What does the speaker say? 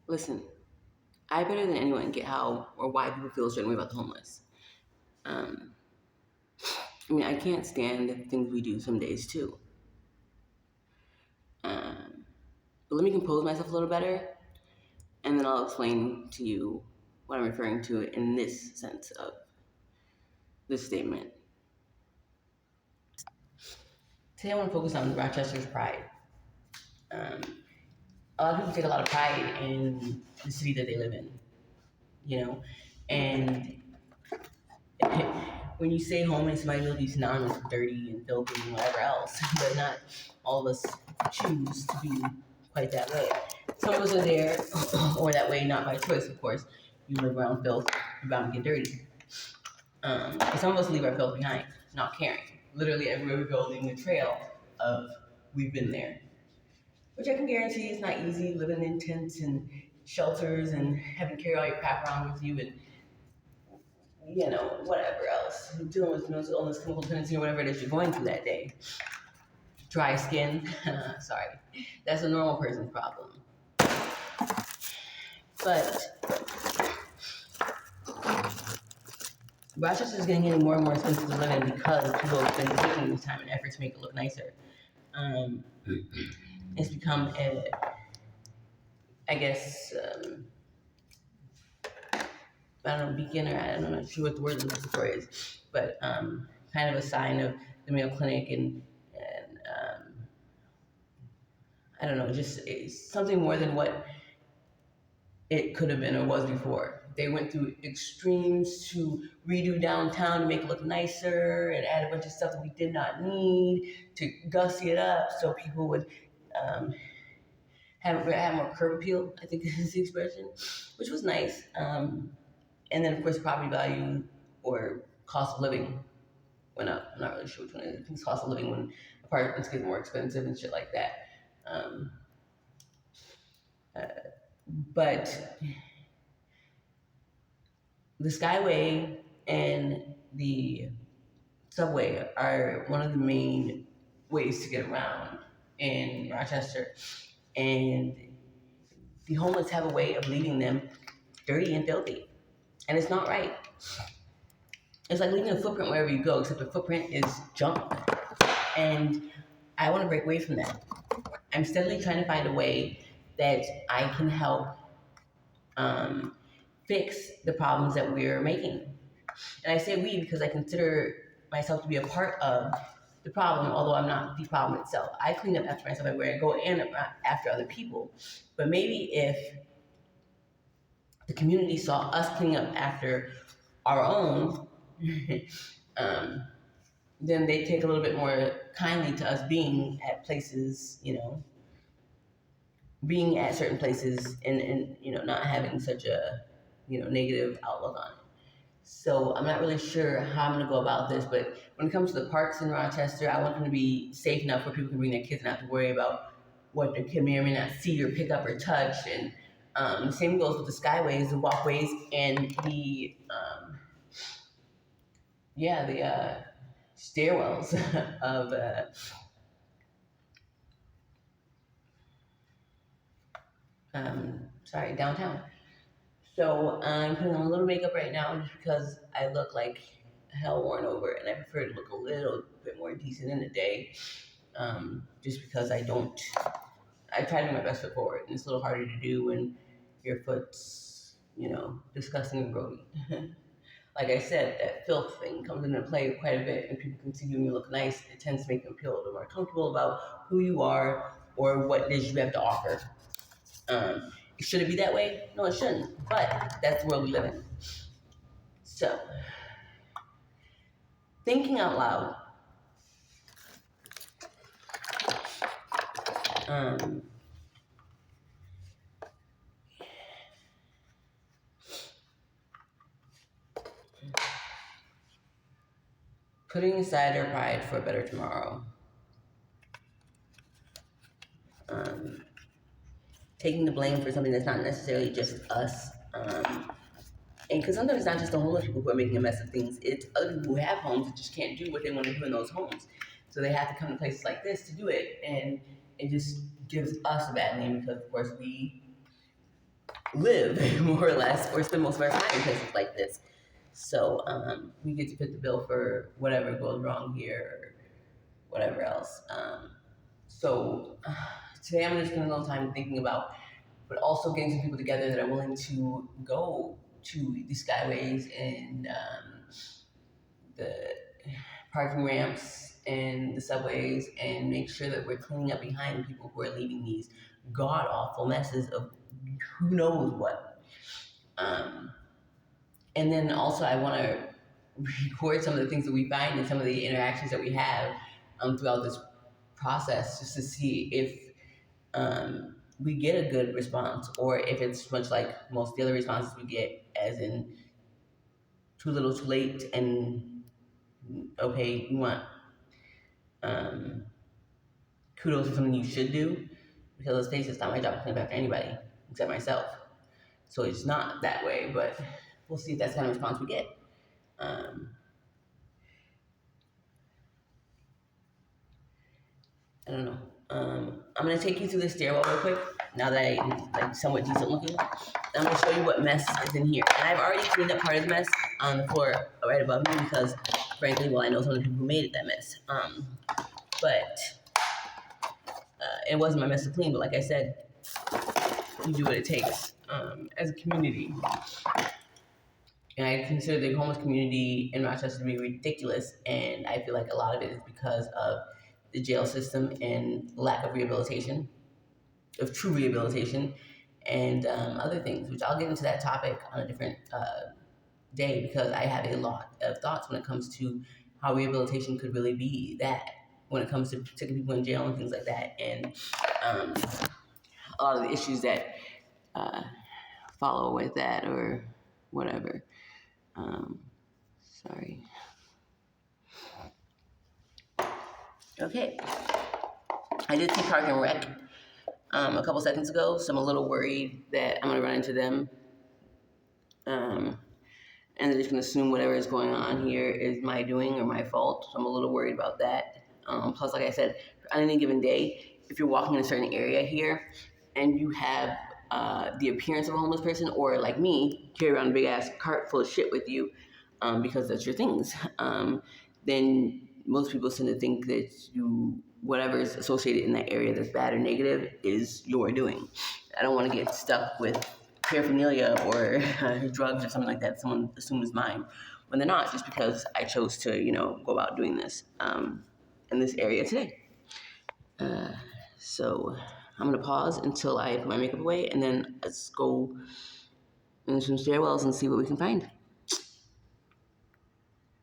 Listen, I better than anyone get how or why people feel a certain way about the homeless. Um, I mean, I can't stand the things we do some days too. Um, but let me compose myself a little better, and then I'll explain to you what I'm referring to in this sense of this statement. Today, I want to focus on Rochester's pride. Um, a lot of people take a lot of pride in the city that they live in, you know, and when you say homeless, it might be synonymous with dirty and filthy and whatever else, but not all of us choose to be quite that way. Some of us are there, or that way, not by choice, of course. You live around filth, you're bound to get dirty. And some of us leave our filth behind, not caring. Literally everywhere we go, leaving a trail of we've been there. Which I can guarantee is not easy, living in tents and shelters and having to carry all your crap around with you and whatever else, dealing with mental illness, chemical dependency, or whatever it is you're going through that day. Dry skin, sorry, that's a normal person's problem. But Rochester is getting more and more expensive to live in because people have been taking the time and effort to make it look nicer. It's become I guess, I don't know, beacon, or I'm not sure what the word for is, but kind of a sign of the Mayo Clinic and I don't know, just it's something more than what it could have been or was before. They went through extremes to redo downtown to make it look nicer and add a bunch of stuff that we did not need to gussy it up so people would have more curb appeal, I think is the expression, which was nice. And then, of course, property value or cost of living went up. I'm not really sure which one it is. I think it's cost of living when apartments get more expensive and shit like that. Um, but the Skyway and the subway are one of the main ways to get around in Rochester. And the homeless have a way of leaving them dirty and filthy. And it's not right. It's like leaving a footprint wherever you go, except the footprint is junk. And I want to break away from that. I'm steadily trying to find a way that I can help fix the problems that we're making. And I say we because I consider myself to be a part of the problem, although I'm not the problem itself. I clean up after myself everywhere I go and after other people. But maybe if the community saw us cleaning up after our own, then they take a little bit more kindly to us being at places, being at certain places and not having such a, negative outlook on it. So I'm not really sure how I'm going to go about this, but when it comes to the parks in Rochester, I want them to be safe enough where people can bring their kids and not have to worry about what their kid may or may not see or pick up or touch. And the same goes with the skyways, the walkways, and the stairwells of downtown. So I'm putting on a little makeup right now just because I look like hell worn over, and I prefer to look a little bit more decent in the day. Just because I try to do my best foot forward, and it's a little harder to do when your foot's, disgusting and grody. Like I said, that filth thing comes into play quite a bit, and people can see you and you look nice. It tends to make them feel a little more comfortable about who you are or what it is you have to offer. Should it be that way? No, it shouldn't. But that's the world we live in. So, thinking out loud. Putting aside our pride for a better tomorrow. Taking the blame for something that's not necessarily just us. And because sometimes it's not just the homeless people who are making a mess of things, it's other people who have homes that just can't do what they want to do in those homes. So they have to come to places like this to do it. And it just gives us a bad name because, of course, we live more or less, or spend most of our time in places like this. So we get to fit the bill for whatever goes wrong here, or whatever else. So today I'm just spending a little time thinking about, but also getting some people together that are willing to go to the skyways and the parking ramps and the subways and make sure that we're cleaning up behind people who are leaving these god awful messes of who knows what. Um, and then also, I want to record some of the things that we find and some of the interactions that we have throughout this process, just to see if we get a good response, or if it's much like most of the other responses we get, as in too little, too late, and okay, you want um, kudos for something you should do, because let's face it, it's not my job to clean up after anybody except myself. So it's not that way, but we'll see if that's the kind of response we get. Um, I don't know. I'm gonna take you through the stairwell real quick. Now that I'm like somewhat decent looking, I'm gonna show you what mess is in here. And I've already cleaned up part of the mess on the floor right above me, because, frankly, well, I know some of the people who made it that mess. But it wasn't my mess to clean. But like I said, you do what it takes as a community. And I consider the homeless community in Rochester to be ridiculous, and I feel like a lot of it is because of the jail system and lack of rehabilitation, of true rehabilitation, and other things, which I'll get into that topic on a different day, because I have a lot of thoughts when it comes to how rehabilitation could really be that, when it comes to taking people in jail and things like that, and a lot of the issues that follow with that, or whatever. Sorry. Okay. I did see Park and Rec a couple seconds ago, so I'm a little worried that I'm going to run into them. And they're just going to assume whatever is going on here is my doing or my fault. So I'm a little worried about that. Plus, like I said, on any given day, if you're walking in a certain area here and you have the appearance of a homeless person, or like me, carry around a big ass cart full of shit with you, because that's your things, then most people tend to think that whatever is associated in that area that's bad or negative is your doing. I don't want to get stuck with paraphernalia or drugs or something like that someone assumes mine, when they're not, just because I chose to, go about doing this in this area today. So I'm going to pause until I put my makeup away, and then let's go in some stairwells and see what we can find.